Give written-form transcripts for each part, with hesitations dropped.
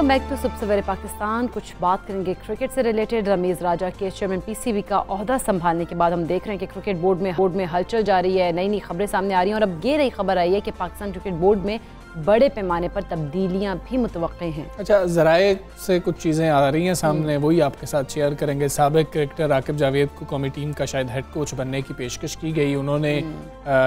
Welcome back to सुबह सवेरे पाकिस्तान। कुछ बात करेंगे क्रिकेट से रिलेटेड। रमीज़ राजा के चेयरमैन पीसीबी का ओहदा संभालने के बाद हम देख रहे हैं कि क्रिकेट बोर्ड में हलचल जारी है, नई नई खबरें सामने आ रही हैं और अब ये नई खबर आई है कि पाकिस्तान क्रिकेट बोर्ड में बड़े पैमाने पर तब्दीलियां भी मुतवक्के हैं। अच्छा, ज़राए से कुछ चीज़ें आ रही हैं सामने, वही आपके साथ शेयर करेंगे। साबिक क्रिकेटर आकिब जावेद को कौमी टीम का शायद हेड कोच बनने की पेशकश की गई, उन्होंने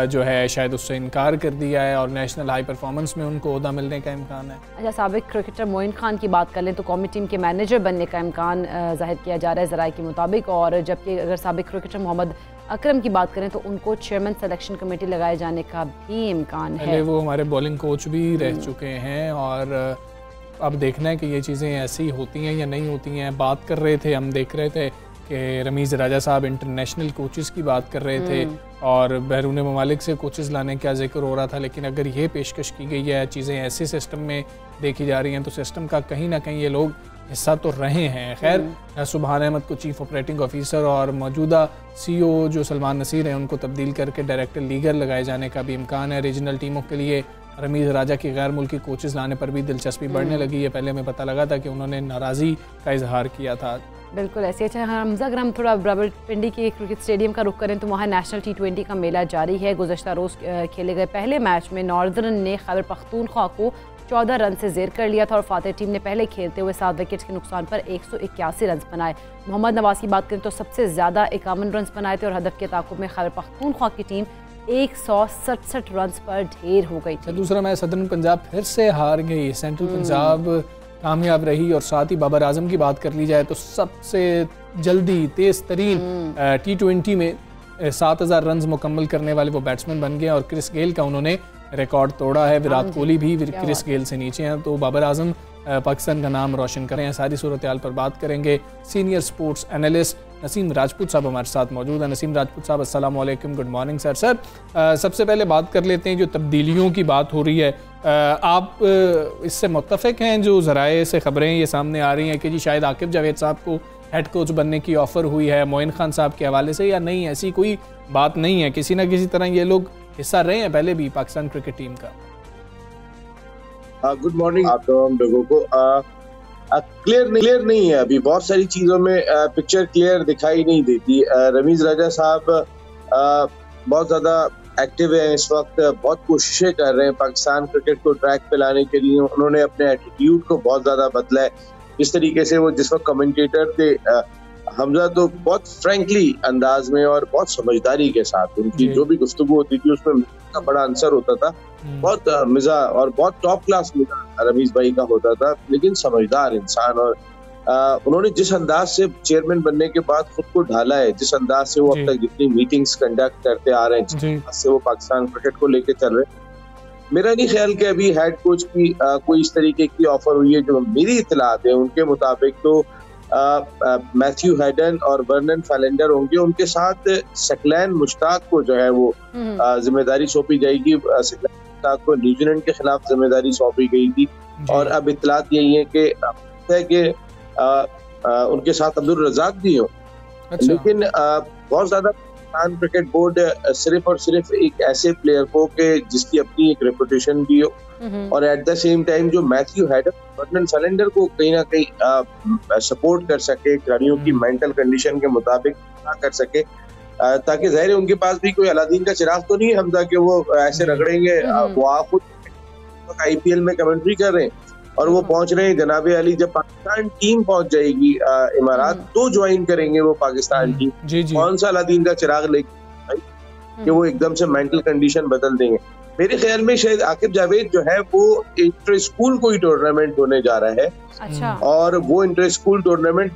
जो है शायद उससे इनकार कर दिया है और नेशनल हाई परफॉर्मेंस में उनको ओहदा मिलने का इम्कान है। अच्छा, साबिक क्रिकेटर मोइन खान की बात कर लें तो कौमी टीम के मैनेजर बनने का इम्कान जाहिर किया जा रहा है ज़राए के मुताबिक, और जबकि अगर साबिक क्रिकेटर मोहम्मद अकरम की बात करें तो उनको चेयरमैन सिलेक्शन कमेटी लगाए जाने का भी इम्कान है। वो हमारे बॉलिंग कोच भी रह चुके हैं और अब देखना है कि ये चीज़ें ऐसी होती हैं या नहीं होती हैं। बात कर रहे थे, हम देख रहे थे कि रमीज़ राजा साहब इंटरनेशनल कोचेस की बात कर रहे थे और बैरून ममालिक से कोचेस लाने का जिक्र हो रहा था, लेकिन अगर ये पेशकश की गई है, चीज़ें ऐसे सिस्टम में देखी जा रही हैं तो सिस्टम का कहीं ना कहीं ये लोग हिस्सा तो रहे हैं। खैर, सुबहान अहमद को चीफ ऑपरेटिंग ऑफिसर और मौजूदा सीईओ जो सलमान नसीर हैं उनको तब्दील करके डायरेक्टर लीगल लगाए जाने का भी इम्कान है। रीजनल टीमों के लिए रमीज़ राजा की गैर मुल्की कोचेस लाने पर भी दिलचस्पी बढ़ने लगी है। पहले हमें पता लगा था कि उन्होंने नाराज़गी का इजहार किया था। बिल्कुल ऐसे। अच्छा हमजा, अगर हम थोड़ा रावलपिंडी के क्रिकेट स्टेडियम का रुख करें तो वहाँ नेशनल T20 का मेला जारी है। गुज़श्ता रोज़ खेले गए पहले मैच में नॉर्दर्न ने खैबर पख्तूनख्वा को 14 रन से ज़ेर कर लिया था और फातेह टीम ने पहले खेलते हुए 7 विकेट्स के नुकसान पर 181 रन बनाए। मोहम्मद नवाज की बात करें तो सबसे ज़्यादा 51 रन बनाए थे और हदफ के ताकुब में खैबर पख्तूनख्वा की टीम 167 रन पर ढेर हो गई थी। दूसरा मैच सदर्न पंजाब फिर से हार गई, सेंट्रल पंजाब कामयाब रही। और साथ ही बाबर आजम की बात कर ली जाए तो सबसे जल्दी तेज़ तरीन T20 में 7000 रन मुकम्मल करने वाले वो बैट्समैन बन गए और क्रिस गेल का उन्होंने रिकॉर्ड तोड़ा है। विराट कोहली भी क्रिस गेल से नीचे हैं, तो बाबर आजम पाकिस्तान का नाम रोशन कर रहे हैं। सारी सूरत हाल पर बात करेंगे। Senior sports analyst Naseem Rajput साहब हमारे साथ मौजूद हैं। नसीम राजपूत साहब, अस्सलाम वालेकुम, गुड मॉर्निंग सर। सबसे पहले बात कर लेते हैं जो तब्दीलियों की बात हो रही है, आप इससे मुत्तफिक हैं जो ज़राए से खबरें ये सामने आ रही हैं कि जी शायद आकिब जावेद साहब को हेड कोच बनने की ऑफ़र हुई है मोइन खान साहब के हवाले से, या नहीं ऐसी कोई बात नहीं है? किसी न किसी तरह ये लोग हिस्सा रहे हैं पहले भी पाकिस्तान क्रिकेट टीम का। गुड मॉर्निंग आप तमाम लोगों को। क्लियर नहीं है, अभी बहुत सारी चीजों में पिक्चर क्लियर दिखाई नहीं देती। रमीज़ राजा साहब बहुत ज्यादा एक्टिव है इस वक्त, बहुत कोशिशें कर रहे हैं पाकिस्तान क्रिकेट को ट्रैक पे लाने के लिए। उन्होंने अपने एटीट्यूड को बहुत ज्यादा बदला है। जिस तरीके से वो जिस वक्त कमेंटेटर थे हमजा, तो बहुत फ्रैंकली अंदाज में और बहुत समझदारी के साथ उनकी जो भी गुफ्तगू होती थी उसमें का बड़ा आंसर होता था। बहुत मिजा और बहुत टॉप क्लास मिजा रमीज भाई का होता था, लेकिन समझदार इंसान। और उन्होंने जिस अंदाज से चेयरमैन बनने के बाद खुद को ढाला है, जिस अंदाज से वो अब तक जितनी मीटिंग्स कंडक्ट करते आ रहे हैं, जिस अंदाज से वो पाकिस्तान क्रिकेट को लेके चल रहे हैं, मेरा नहीं ख्याल कि अभी हेड कोच की कोई इस तरीके की ऑफर हुई है। जो मेरी इत्तलात है उनके मुताबिक तो मैथ्यू हैडन और वर्नन फैलेंडर होंगे, उनके साथ सकलैन मुश्ताक को जो है वो जिम्मेदारी सौंपी जाएगी। सकलैन मुश्ताक को न्यूजीलैंड के खिलाफ जिम्मेदारी सौंपी गई थी और अब इत्तलात यही है कि उनके साथ अब्दुल रज़ाक भी हो। अच्छा। लेकिन बहुत ज्यादा पाकिस्तान क्रिकेट बोर्ड सिर्फ और सिर्फ एक ऐसे प्लेयर को के जिसकी अपनी एक रेपुटेशन भी हो और एट द सेम टाइम जो मैथ्यू हैडन, वर्नन फैलेंडर को कहीं ना कहीं सपोर्ट कर सके, खिलाड़ियों की मेंटल कंडीशन के मुताबिक कर सके, ताकि ज़ाहिर है उनके पास भी कोई अलादीन का चिराग तो नहीं है हमजा कि वो ऐसे रगड़ेंगे। वो आप खुद IPL में कमेंट्री कर रहे हैं और वो पहुंच रहे हैं जनाबे अली, जब पाकिस्तान टीम पहुंच जाएगी इमारात तो ज्वाइन करेंगे वो पाकिस्तान टीम। कौन सा अलादीन का चिराग लेके कि वो एकदम से मेंटल कंडीशन बदल देंगे। मेरे ख्याल में शायद आकिब जावेद जो है वो इंटर स्कूल कोई टूर्नामेंट होने जा रहा है। अच्छा। और वो इंटर स्कूल टूर्नामेंट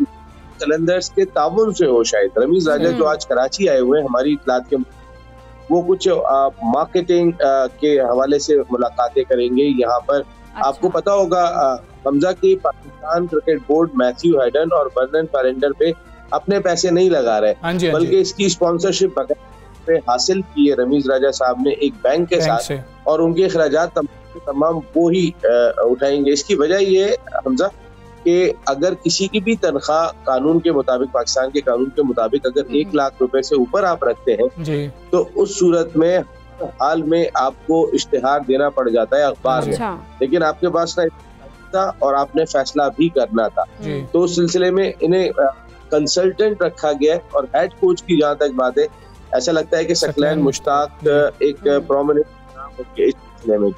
कलंदर्स के ताउन से हो। शायद रमीज़ राजा जो आज कराची आए हुए हैं हमारी इत्तलात के, वो कुछ मार्केटिंग के हवाले से मुलाकातें करेंगे यहाँ पर। अच्छा। आपको पता होगा हमजा की Pakistan cricket board Matthew Hayden और वर्नन फैलेंडर पे अपने पैसे नहीं लगा रहे, बल्कि इसकी स्पॉन्सरशिप पे हासिल की है रमीज़ राजा साहब ने एक बैंक के साथ, और उनके अखराजात तमाम वो ही उठाएंगे। इसकी वजह ये हमजा कि अगर किसी की भी तनख्वाह कानून के मुताबिक, पाकिस्तान के कानून के मुताबिक अगर 1 लाख रुपए से ऊपर आप रखते हैं तो उस सूरत में हाल में आपको इश्तिहार देना पड़ जाता है अखबार में। लेकिन आपके पास ना था और आपने फैसला भी करना था। तो उस सिलसिले में इन्हें कंसल्टेंट रखा गया है और हेड कोच की जहाँ तक बात है, ऐसा लगता है कि सकलैन मुश्ताक एक प्रोमिनेंट नाम होंगे इस सिलसिले में।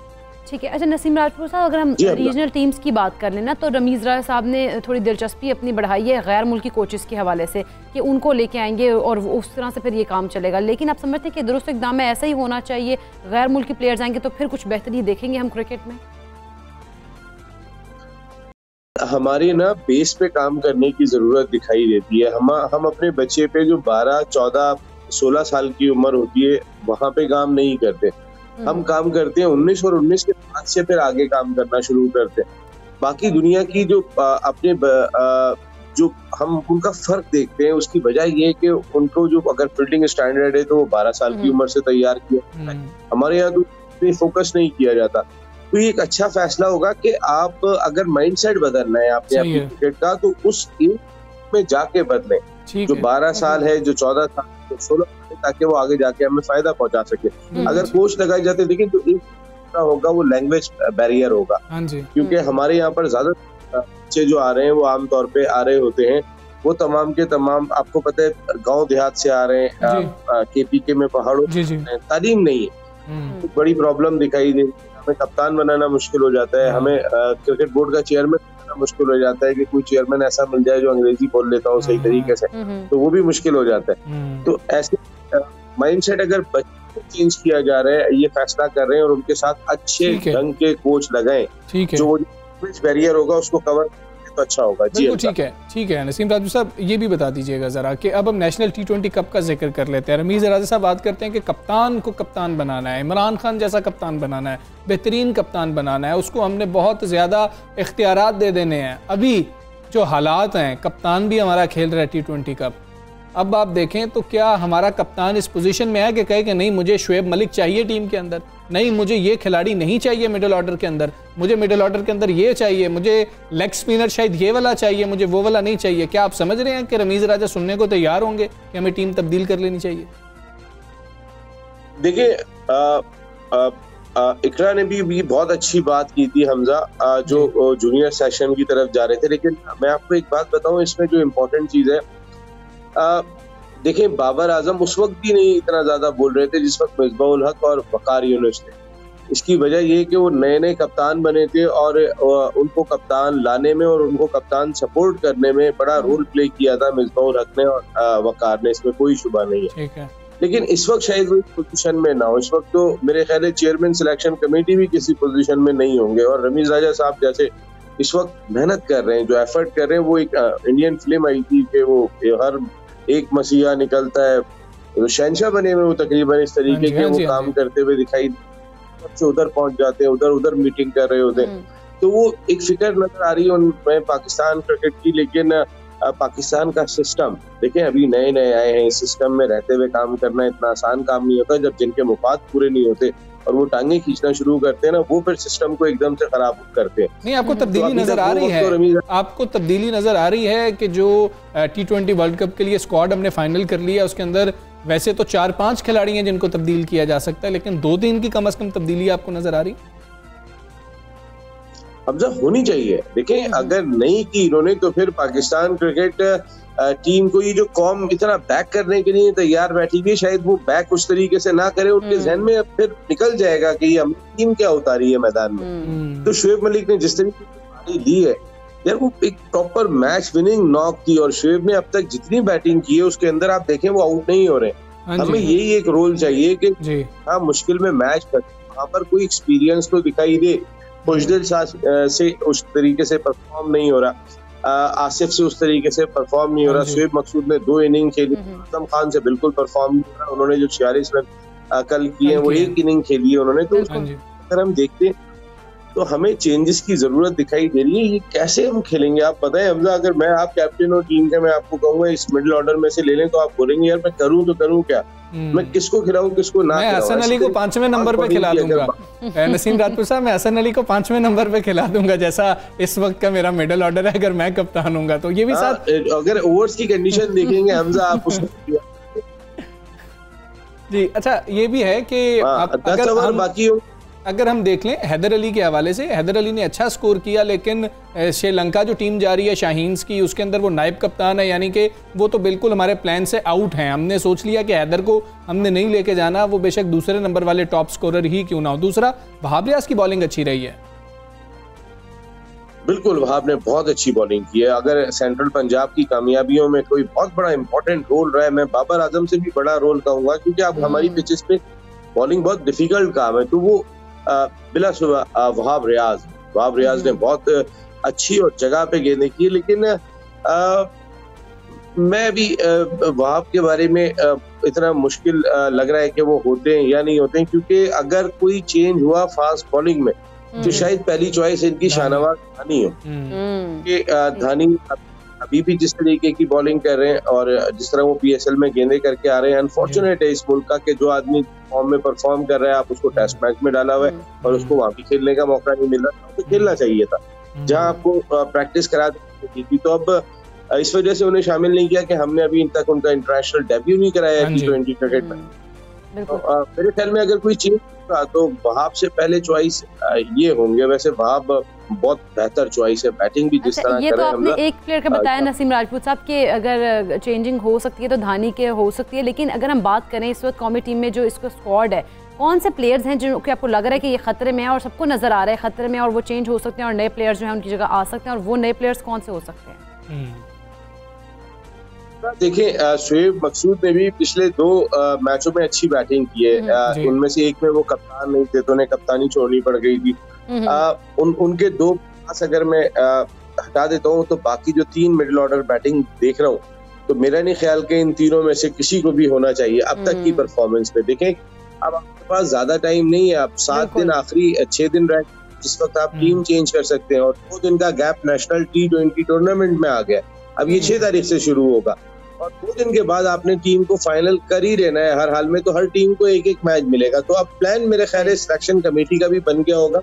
ठीक है। अच्छा नसीम राजपूत साहब, अगर हम रीजनल टीम्स की बात कर लें ना, तो रमीज राजा साहब ने थोड़ी दिलचस्पी अपनी बढ़ाई है गैर मुल्की कोचेस के हवाले से कि उनको लेके आएंगे और उस तरह से फिर ये काम चलेगा। लेकिन आप समझते हैं कि दुरुस्त इक़दाम में ऐसा ही होना चाहिए, गैर मुल्की प्लेयर्स आएंगे तो फिर कुछ बेहतरी देखेंगे हम क्रिकेट में? हमारी ना बेस पे काम करने की जरूरत दिखाई देती है। हम अपने बच्चे पे जो 12, 14, 16 साल की उम्र होती है वहां पे काम नहीं करते। हम काम करते हैं 19 और 19 के बाद से फिर आगे काम करना शुरू करते हैं। बाकी दुनिया की जो अपने जो हम उनका फर्क देखते हैं, उसकी वजह ये है कि उनको जो अगर फील्डिंग स्टैंडर्ड है तो वो 12 साल की उम्र से तैयार किया। हमारे यहाँ तो फोकस नहीं किया जाता। तो ये एक अच्छा फैसला होगा कि आप अगर माइंडसेट बदलना है आपने अपने क्रिकेट का, तो उस एज में जाके बदलें, जो 12 साल है, जो 14 साल, जो 16 साल, ताकि वो आगे जाके हमें फायदा पहुंचा सके। अगर कोच लगाए जाते देखिए तो एक होगा वो लैंग्वेज बैरियर होगा, क्योंकि हमारे यहाँ पर ज्यादा बच्चे जो आ रहे हैं वो आमतौर पे आ रहे होते हैं, वो तमाम के तमाम आपको पता है गांव देहात से आ रहे हैं, KPK में पहाड़ों तालीम नहीं है, बड़ी प्रॉब्लम दिखाई दे। हमें कप्तान बनाना मुश्किल हो जाता है, हमें क्रिकेट बोर्ड का चेयरमैन बनाना मुश्किल हो जाता है कि कोई चेयरमैन ऐसा मिल जाए जो अंग्रेजी बोल लेता हो सही तरीके से, तो वो भी मुश्किल हो जाता है। तो ऐसे माइंडसेट अगर बच्चों को चेंज किया जा रहा है, ये फैसला कर रहे हैं और उनके साथ अच्छे ढंग के कोच लगाएं, जो वो बैरियर होगा उसको कवर तो अच्छा होगा। जी ठीक है नसीम राजू साहब, ये भी बता दीजिएगा जरा कि अब हम नेशनल T20 कप का जिक्र कर लेते हैं। रमीज राजा साहब बात करते हैं कि कप्तान को कप्तान बनाना है, इमरान खान जैसा कप्तान बनाना है, बेहतरीन कप्तान बनाना है, उसको हमने बहुत ज़्यादा इख्तियारात दे देने हैं। अभी जो हालात हैं, कप्तान भी हमारा खेल रहा है T20 कप, अब आप देखें तो क्या हमारा कप्तान इस पोजीशन में है कि कहे कि नहीं मुझे शुएब मलिक चाहिए टीम के अंदर, नहीं मुझे ये खिलाड़ी नहीं चाहिए मिडिल ऑर्डर के अंदर, मुझे मिडिल ऑर्डर के अंदर ये चाहिए, मुझे लेग स्पिनर शायद ये वाला चाहिए, मुझे वो वाला नहीं चाहिए। क्या आप समझ रहे हैं कि रमीज राजा सुनने को तैयार होंगे कि हमें टीम तब्दील कर लेनी चाहिए? देखिए इकरा ने भी बहुत अच्छी बात की थी हमजा, जो जूनियर सेशन की तरफ जा रहे थे। लेकिन मैं आपको एक बात बताऊं, इसमें जो इम्पोर्टेंट चीज है, देखिए बाबर आजम उस वक्त भी नहीं इतना ज्यादा बोल रहे थे जिस वक्त मिसबाहुल हक और वकार यूनुस थे। इसकी वजह ये कि वो नए नए कप्तान बने थे और उनको कप्तान लाने में और उनको कप्तान सपोर्ट करने में बड़ा रोल प्ले किया था मिसबाहुल हक ने और वकार ने, इसमें कोई शुबा नहीं है। लेकिन इस वक्त शायद वो पोजीशन में ना हो। इस वक्त तो मेरे ख्याल है चेयरमैन सिलेक्शन कमेटी भी किसी पोजीशन में नहीं होंगे, और रमीज राजा साहब जैसे इस वक्त मेहनत कर रहे हैं, जो एफर्ट कर रहे हैं, वो एक इंडियन फिल्म आई थी कि वो हर एक मसीहा निकलता है, तो शहनशाह बने हुए वो तकरीबन इस तरीके के वो काम करते हुए दिखाई, सबसे उधर पहुंच जाते हैं, उधर मीटिंग कर रहे होते हैं। तो वो एक फिक्र नजर आ रही है उनमें पाकिस्तान क्रिकेट की। लेकिन पाकिस्तान का सिस्टम देखें, अभी नए नए आए हैं, इस सिस्टम में रहते हुए काम करना इतना आसान काम नहीं होता। जब जिनके मुफाद पूरे नहीं होते और वो टांगे खींचना शुरू करते हैं ना, वो फिर सिस्टम को एकदम से खराब करते हैं। नहीं, आपको तब्दीली नजर आ रही है, आपको तब्दीली नजर आ रही है कि जो T20 वर्ल्ड कप के लिए स्क्वाड हमने फाइनल कर लिया, उसके अंदर वैसे तो 4-5 खिलाड़ी हैं जिनको तब्दील किया जा सकता है, लेकिन 2-3 की कम से कम तब्दीली आपको नजर आ रही? अब जब होनी चाहिए, देखें अगर नहीं की इन्होंने तो फिर पाकिस्तान क्रिकेट टीम को ये जो कौम इतना बैक करने के लिए तैयार बैठी हुई है, शायद वो बैक उस तरीके से ना करे, उनके जहन में फिर निकल जाएगा कि हम टीम क्या उतारी है मैदान में। तो शुएब मलिक ने जिस तरीके की पारी ली है यार, वो एक प्रॉपर मैच विनिंग नॉक थी, और शुएब ने अब तक जितनी बैटिंग की है उसके अंदर आप देखें वो आउट नहीं हो रहे। हमें यही एक रोल चाहिए कि हाँ मुश्किल में मैच कर, वहाँ पर कोई एक्सपीरियंस तो दिखाई दे। खुशदिल से उस तरीके से परफॉर्म नहीं हो रहा, आसिफ से उस तरीके से परफॉर्म नहीं हो रहा, शुएब मकसूद ने 2 इनिंग खेली, आजम खान से बिल्कुल परफॉर्म नहीं हो रहा, उन्होंने जो 46 रन कल किए हैं वो 1 इनिंग खेली है उन्होंने। तो अगर हम देखते हैं तो हमें चेंजेस की जरूरत दिखाई दे रही है। ये कैसे हम खेलेंगे आप बताएं हमजा, अगर मैं आप कैप्टन और टीम का, मैं आपको कहूंगा इस मिडिल ऑर्डर में से ले लें, तो आप बोलेंगे यार मैं करूं तो करूं क्या, मैं किसको खिलाऊं किसको ना खिलाऊं। हसन अली को 5वें नंबर पे खिला दूंगा। नसीम राजपूत साहब, मैं हसन अली को 5वें नंबर पे खिला दूंगा, जैसा इस वक्त का मेरा मिडिल ऑर्डर है। अगर मैं कप्तान हूंगा तो ये भी साथ, अगर ओवर्स की कंडीशन देखेंगे हमजा आप उसको जी। अच्छा ये भी है कि अगर बाकी अगर हम देख लें हैदर अली के हवाले से, हैदर अली ने अच्छा स्कोर किया, लेकिन श्रीलंका जो टीम जा रही है शाहीन्स की, उसके अंदर वो नायब कप्तान है, यानी कि वो तो बिल्कुल हमारे प्लान से आउट हैं। हमने सोच लिया कि हैदर को हमने नहीं लेके जाना, वो बेशक दूसरे नंबर वाले टॉप स्कोरर ही क्यों ना हो। दूसरा, वहाब रियाज की बॉलिंग अच्छी रही है। बिल्कुल, वहाब ने बहुत अच्छी बॉलिंग की है। अगर सेंट्रल पंजाब की कामयाबियों में कोई बहुत बड़ा इंपॉर्टेंट रोल रहा है, मैं बाबर आजम से भी बड़ा रोल कहूंगा, क्योंकि अब हमारी पिचेस पे बॉलिंग बहुत डिफिकल्ट काम है, तो वो बिलाशुबा वहाब रियाज ने बहुत अच्छी और जगह पे गेंदें की। लेकिन मैं भी वहाब के बारे में इतना मुश्किल लग रहा है कि वो होते हैं या नहीं होते हैं, क्योंकि अगर कोई चेंज हुआ फास्ट बॉलिंग में तो शायद पहली चॉइस इनकी शाहनवाज धानी हो, कि धानी अभी भी जिस तरीके की बॉलिंग कर रहे हैं और जिस तरह वो पीएसएल में गेंदे करके आ रहे हैं, अनफॉर्चुनेट है इस मुल्क का कि जो आदमी फॉर्म में परफॉर्म कर रहा है, आप उसको टेस्ट मैच में डाला हुआ है और उसको वहां भी खेलने का मौका नहीं मिल रहा, तो खेलना चाहिए था जहां आपको प्रैक्टिस करा दी थी। तो अब इस वजह से उन्हें शामिल नहीं किया कि हमने अभी तक उनका इंटरनेशनल डेब्यू नहीं कराया T20 क्रिकेट में। मेरे ख्याल में अगर कोई चीज होगा तो वहाब से पहले चॉइस ये होंगे। वैसे वहाब बहुत बेहतर चॉइस है, बैटिंग भी जिस तरह ये तो आपने एक प्लेयर का बताया नसीम राजपूत साहब के अगर चेंजिंग हो सकती है तो धानी के हो सकती है, लेकिन अगर हम बात करें इस वक्त कौमी टीम में जो इसका स्क्वाड है, कौन से प्लेयर्स हैं जो कि आपको लग रहा है कि ये खतरे में है और सबको नजर आ रहा है खतरे में और वो चेंज हो सकते हैं और नए प्लेयर्स जो हैं उनकी जगह आ सकते हैं, और वो नए प्लेयर्स कौन से हो सकते हैं? देखिए, शुएब मकसूद ने भी पिछले 2 मैचों में अच्छी बैटिंग की है। उनमें से एक में वो कप्तान नहीं थे तो उन्हें कप्तानी छोड़नी पड़ गई थी। उनके 2 पास अगर मैं हटा देता हूँ तो बाकी जो 3 मिडिल ऑर्डर बैटिंग देख रहा हूँ, तो मेरा नहीं ख्याल कि इन तीनों में से किसी को भी होना चाहिए अब तक की परफॉर्मेंस पे। देखें, अब आपके पास ज्यादा टाइम नहीं है, आप 7 दिन आखिरी 6 दिन रह जिस वक्त आप टीम चेंज कर सकते हैं, और 2 दिन का गैप नेशनल T20 टूर्नामेंट में आ गया। अब ये 6 तारीख से शुरू होगा और 2 दिन के बाद आपने टीम को फाइनल कर ही रहना है हर हाल में, तो हर टीम को एक मैच मिलेगा। तो अब प्लान मेरे ख्याल है सिलेक्शन कमेटी का भी बन गया होगा,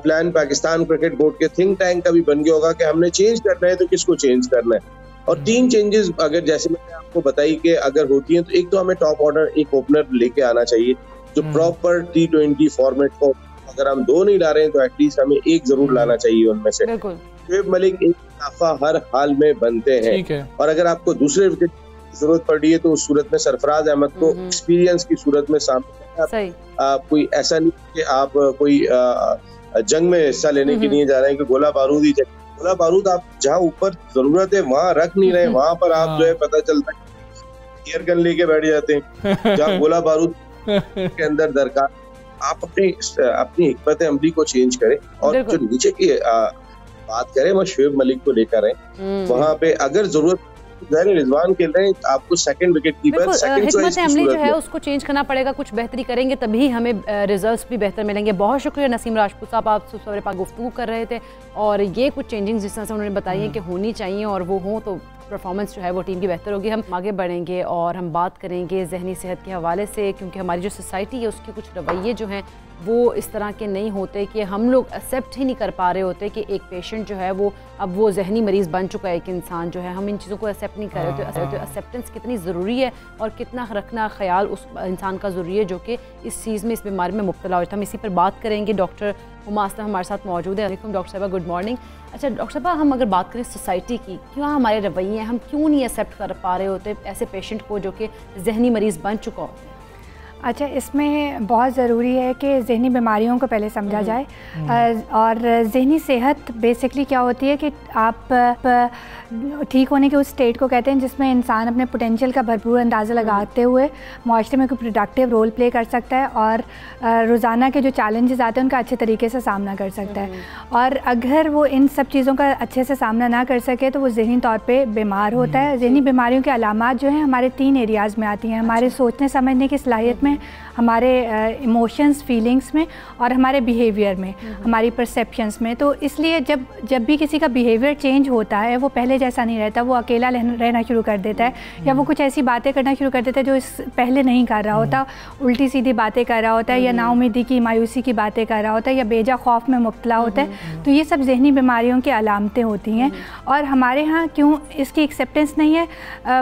प्लान पाकिस्तान क्रिकेट बोर्ड के थिंक टैंक का भी बन गया होगा कि हमने चेंज करना है तो किसको चेंज करना है। और 3 चेंजेस अगर जैसे मैंने आपको बताई कि अगर होती हैं तो एक तो हमें टॉप ऑर्डर एक ओपनर लेके आना चाहिए जो प्रॉपर T20 फॉर्मेट को, अगर हम 2 नहीं ला रहे हैं तो एटलीस्ट हमें एक जरूर लाना चाहिए उनमें से। शुएब मलिक एक इजाफा हर हाल में बनते हैं, और अगर आपको दूसरे विकेट की जरूरत पड़ रही है तो उस सूरत में सरफराज अहमद को एक्सपीरियंस की सूरत में सामने कोई ऐसा नहीं कि आप कोई जंग में हिस्सा लेने के लिए जा रहे हैं कि गोला बारूद ही चाहिए। गोला बारूद आप जहाँ ऊपर जरूरत है वहाँ रख नहीं रहे, वहां पर आप जो है पता चलता है एयर गन लेके बैठ जाते हैं जहाँ गोला बारूद के अंदर दरकार। आप अपनी हिकमत अमली को चेंज करें और जो नीचे की बात करें वो शुएब मलिक को लेकर आए। वहां पे अगर जरूरत रिजवान खेल रहे हैं, आपको second wicket keeper second choice अमली जो है उसको चेंज करना पड़ेगा, कुछ बेहतरी करेंगे तभी हमें रिजल्ट्स भी बेहतर मिलेंगे। बहुत शुक्रिया नसीम राजपूत साहब, आप सवेरे पास गुफ्तगू कर रहे थे और ये कुछ चेंजिंग जिस तरह से उन्होंने बताई है कि होनी चाहिए और वो हों तो परफॉर्मेंस जो है वो टीम की बेहतर होगी। हम आगे बढ़ेंगे और हम बात करेंगे जहनी सेहत के हवाले से, क्योंकि हमारी जो सोसाइटी है उसके कुछ रवैये जो हैं वो इस तरह के नहीं होते कि हम लोग एक्सेप्ट ही नहीं कर पा रहे होते कि एक पेशेंट जो है वो अब वो जहनी मरीज़ बन चुका है, एक इंसान जो है, हम इन चीज़ों को एक्सेप्ट नहीं कर रहे होते। तो एक्सेप्टेंस कितनी ज़रूरी है और कितना रखना ख्याल उस इंसान का ज़रूरी है जो कि इस चीज़ में, इस बीमारी में मुब्तला हो जाता है। हम इसी पर बात करेंगे। डॉक्टर हुमा असलम हमारे साथ मौजूद है। डॉक्टर साहबा गुड मॉर्निंग। अच्छा डॉक्टर साहबा, हम अगर बात करें सोसाइटी की, क्यों हमारे रवैये हम क्यों नहीं एक्सेप्ट कर पा रहे होते ऐसे पेशेंट को जो कि जहनी मरीज़ बन चुका होता है? अच्छा, इसमें बहुत ज़रूरी है कि जहनी बीमारियों को पहले समझा जाए। और जहनी सेहत बेसिकली क्या होती है कि आप ठीक होने के उस स्टेट को कहते हैं जिसमें इंसान अपने पोटेंशियल का भरपूर अंदाज़ा लगाते हुए माशरे में कोई प्रोडक्टिव रोल प्ले कर सकता है और रोज़ाना के जो चैलेंजेस आते हैं उनका अच्छे तरीके से सामना कर सकता है। और अगर वो इन सब चीज़ों का अच्छे से सामना ना कर सके तो वो जहनी तौर पे बीमार होता है। जहनी बीमारियों के अलामात जो हैं हमारे 3 एरियाज़ में आती हैं, हमारे सोचने समझने की सलाहियत में, हमारे इमोशंस फीलिंग्स में और हमारे बिहेवियर में, हमारी परसेप्शंस में। तो इसलिए जब भी किसी का बिहेवियर चेंज होता है वो पहले जैसा नहीं रहता, वो अकेला रहना शुरू कर देता है या वो कुछ ऐसी बातें करना शुरू कर देता है जो इस पहले नहीं कर रहा होता, उल्टी सीधी बातें कर रहा होता है या नाउमीदी की, मायूसी की बातें कर रहा होता है या बेजा खौफ में मुब्तला होता है। तो ये सब जहनी बीमारियों की अलामतें होती हैं। और हमारे यहाँ क्यों इसकी एक्सेप्टेंस नहीं है,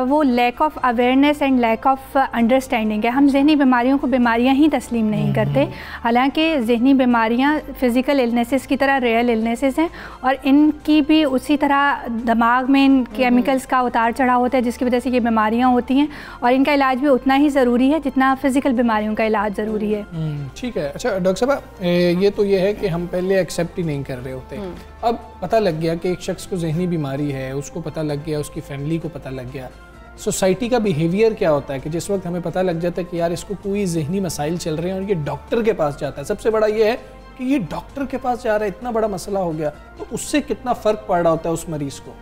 वो lack of awareness and lack of understanding है। हम जहनी बीमारियों को बीमारियां ही तस्लीम नहीं करते, हालांकि जहनी बीमारियां फ़िज़िकल इलनेसेस की तरह रियल इलनेसेस हैं और इनकी भी उसी तरह दिमाग में इन केमिकल्स का उतार चढ़ाव होता है जिसकी वजह से ये बीमारियां होती हैं और इनका इलाज भी उतना ही ज़रूरी है जितना फ़िज़िकल बीमारियों का इलाज ज़रूरी है। ठीक है। अच्छा डॉक्टर साहब, ये तो ये है कि हम पहले एक्सेप्ट ही नहीं कर रहे होते, अब पता लग गया कि एक शख्स को जहनी बीमारी है, उसको पता लग गया, उसकी फैमिली को पता लग गया, सोसाइटी का बिहेवियर क्या होता है कि जिस वक्त हमें पता लग जाता है कि यार इसको कोई जहनी मसाइल चल रहे हैं और ये डॉक्टर के पास जाता है, सबसे बड़ा ये है कि ये डॉक्टर के पास जा रहा है, इतना बड़ा मसला हो गया, तो उससे कितना फ़र्क पड़ रहा होता है उस मरीज़ को?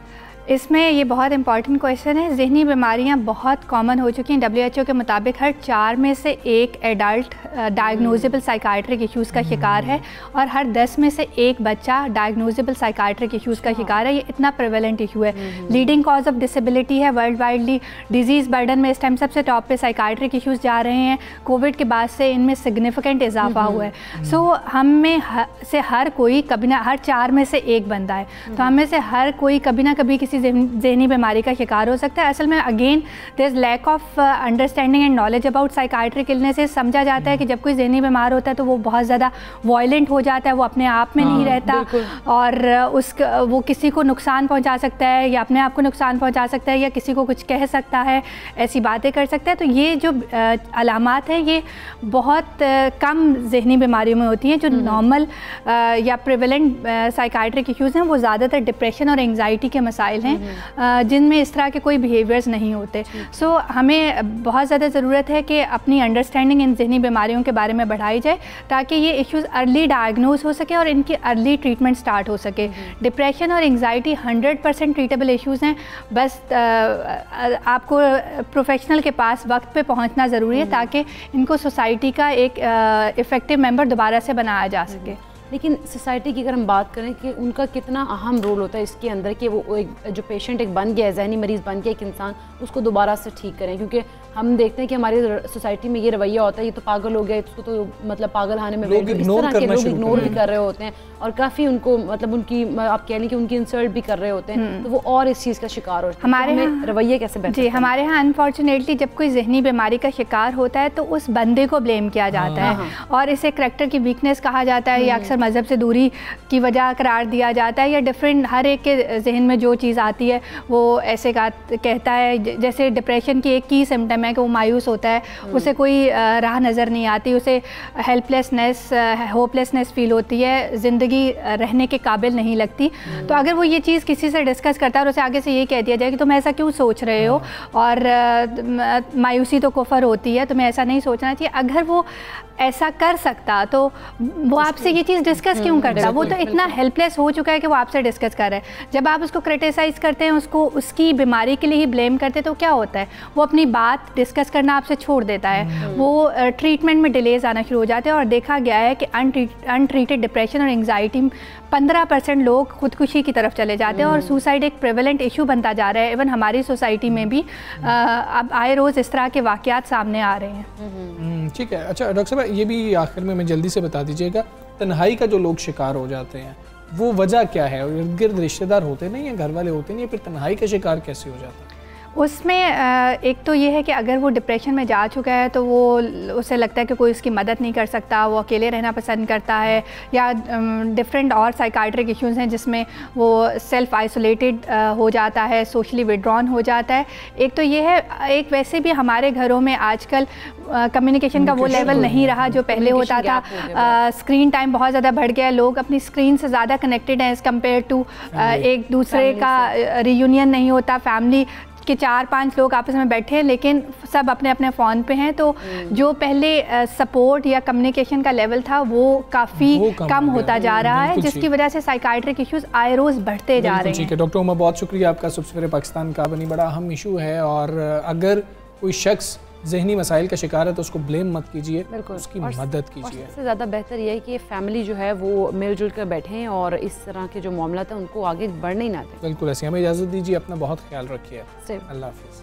इसमें ये बहुत इंपॉर्टेंट क्वेश्चन है। जहनी बीमारियां बहुत कॉमन हो चुकी हैं। WHO के मुताबिक हर 4 में से 1 एडल्ट डायग्नोजेबल साइकाट्रिक इश्यूज़ का शिकार है और हर 10 में से 1 बच्चा डायग्नोजेबल साइकाट्रिक इश्यूज़ का शिकार है। ये इतना प्रेवलेंट इशू है। लीडिंग कॉज ऑफ डिसेबिलिटी है वर्ल्ड वाइडली। डिजीज़ बर्डन में इस टाइम सबसे टॉप पे साइकाट्रिक इश्यूज़ जा रहे हैं। कोविड के बाद से इनमें सिग्निफिकेंट इजाफा हुआ है। सो हम में से हर कोई कभी ना, हर 4 में से 1 बंदा है, तो हम में से हर कोई कभी ना कभी जहनी बीमारी का शिकार हो सकता है। असल में again there is lack of understanding and knowledge about psychiatric illnesses. समझा जाता है कि जब कोई जहनी बीमार होता है तो वो बहुत ज़्यादा वायलेंट हो जाता है, वो अपने आप में नहीं रहता और वो किसी को नुकसान पहुंचा सकता है या अपने आप को नुकसान पहुंचा सकता है या किसी को कुछ कह सकता है, ऐसी बातें कर सकता है। तो ये जो अलामात हैं ये बहुत कम जहनी बीमारियों में होती हैं। जो नॉर्मल या प्रिवेलेंट साइकाट्रिक इश्यूज़ हैं वो ज़्यादातर डिप्रेशन और एंग्जाइटी के मसाइल हैं जिनमें इस तरह के कोई बिहेवियर्स नहीं होते। सो हमें बहुत ज़्यादा ज़रूरत है कि अपनी अंडरस्टैंडिंग इन जहनी बीमारियों के बारे में बढ़ाई जाए ताकि ये इश्यूज़ अर्ली डायग्नोज हो सके और इनकी अर्ली ट्रीटमेंट स्टार्ट हो सके। डिप्रेशन और एंग्जाइटी 100% ट्रीटेबल इश्यूज़ हैं, बस आपको प्रोफेशनल के पास वक्त पे पहुंचना ज़रूरी है ताकि इनको सोसाइटी का एक इफ़ेक्टिव मेंबर दोबारा से बनाया जा सके। लेकिन सोसाइटी की अगर हम बात करें कि उनका कितना अहम रोल होता है इसके अंदर कि वो एक जो पेशेंट एक बन गया है, जहनी मरीज़ बन गया एक इंसान, उसको दोबारा से ठीक करें, क्योंकि हम देखते हैं कि हमारी सोसाइटी में ये रवैया होता है ये तो पागल हो गया, इसको तो मतलब पागल खाने में लोग इग्नोर भी कर रहे होते हैं और काफ़ी उनको मतलब उनकी आप कह लें कि उनकी इंसल्ट भी कर रहे होते हैं, तो वो और इस चीज़ का शिकार होते हैं। हमारे यहाँ रवैया कैसे बेहतर? जी, हमारे यहाँ अनफॉर्चुनेटली जब कोई जहनी बीमारी का शिकार होता है तो उस बंदे को ब्लेम किया जाता है और इसे करैक्टर की वीकनेस कहा जाता है या अक्सर मज़हब से दूरी की वजह करार दिया जाता है या डिफरेंट हर एक के जहन में जो चीज़ आती है वो ऐसे कहता है। जैसे डिप्रेशन की एक की सिम्टम है कि वो मायूस होता है, उसे कोई राह नज़र नहीं आती, उसे हेल्पलेसनेस होपलेसनेस फील होती है, ज़िंदगी रहने के काबिल नहीं लगती। तो अगर वो ये चीज़ किसी से डिस्कस करता है और उसे आगे से ये कह दिया जाए कि तुम ऐसा क्यों सोच रहे हो और मायूसी तो कुफर होती है, तुम्हें ऐसा नहीं सोचना चाहिए, अगर वो ऐसा कर सकता तो वो आपसे ये चीज़ डिस्कस क्यों करता? वो तो इतना हेल्पलेस हो चुका है कि वो आपसे डिस्कस कर रहा है। जब आप उसको क्रिटिसाइज़ करते हैं, उसको उसकी बीमारी के लिए ही ब्लेम करते हैं, तो क्या होता है वो अपनी बात डिस्कस करना आपसे छोड़ देता है, वो ट्रीटमेंट में डिलेज आना शुरू हो जाते हैं और देखा गया है कि अनट्रीटेड डिप्रेशन और एंग्जाइटी 15% लोग खुदकुशी की तरफ चले जाते हैं और सुसाइड एक प्रेवलेंट इशू बनता जा रहा है। इवन हमारी सोसाइटी में भी अब आए रोज़ इस तरह के वाक़यात सामने आ रहे हैं। ठीक है। अच्छा डॉक्टर साहब, ये भी आखिर में जल्दी से बता दीजिएगा, तन्हाई का जो लोग शिकार हो जाते हैं वो वजह क्या है? इर्द गिर्द रिश्तेदार होते नहीं हैं, घर वाले होते नहीं हैं, फिर तन्हाई का शिकार कैसे हो जाता है? उसमें एक तो ये है कि अगर वो डिप्रेशन में जा चुका है तो वो उसे लगता है कि कोई उसकी मदद नहीं कर सकता, वो अकेले रहना पसंद करता है या डिफरेंट और साइकाट्रिक इश्यूज़ हैं जिसमें वो सेल्फ़ आइसोलेटेड हो जाता है, सोशली विड्रॉन हो जाता है। एक तो ये है, एक वैसे भी हमारे घरों में आजकल कम्युनिकेशन का वो लेवल नहीं रहा जो पहले होता था। स्क्रीन टाइम बहुत ज़्यादा बढ़ गया है, लोग अपनी स्क्रीन से ज़्यादा कनेक्टेड हैं एज़ कम्पेयर टू एक दूसरे का रियूनियन नहीं होता। फैमिली कि 4-5 लोग आपस में बैठे हैं लेकिन सब अपने अपने फ़ोन पे हैं, तो जो पहले सपोर्ट या कम्युनिकेशन का लेवल था वो काफ़ी कम होता जा रहा है, जिसकी वजह से साइकाट्रिक इश्यूज आए रोज़ बढ़ते जा रहे हैं। ठीक है डॉक्टर उमा, बहुत शुक्रिया आपका। सबसे पाकिस्तान का बनी बड़ा अहम इशू है और अगर कोई शख्स जहनी मसाइल का शिकार है तो उसको ब्लेम मत कीजिए, उसकी मदद कीजिए। सबसे ज़्यादा बेहतर यह है कि फैमिली जो है वो मिलजुल कर बैठें और इस तरह के जो मामला था उनको आगे बढ़ने ही ना दें। बिल्कुल ऐसे। हमें इजाज़त दीजिए, अपना बहुत ख्याल रखिए। अल्लाह हाफ़िज़।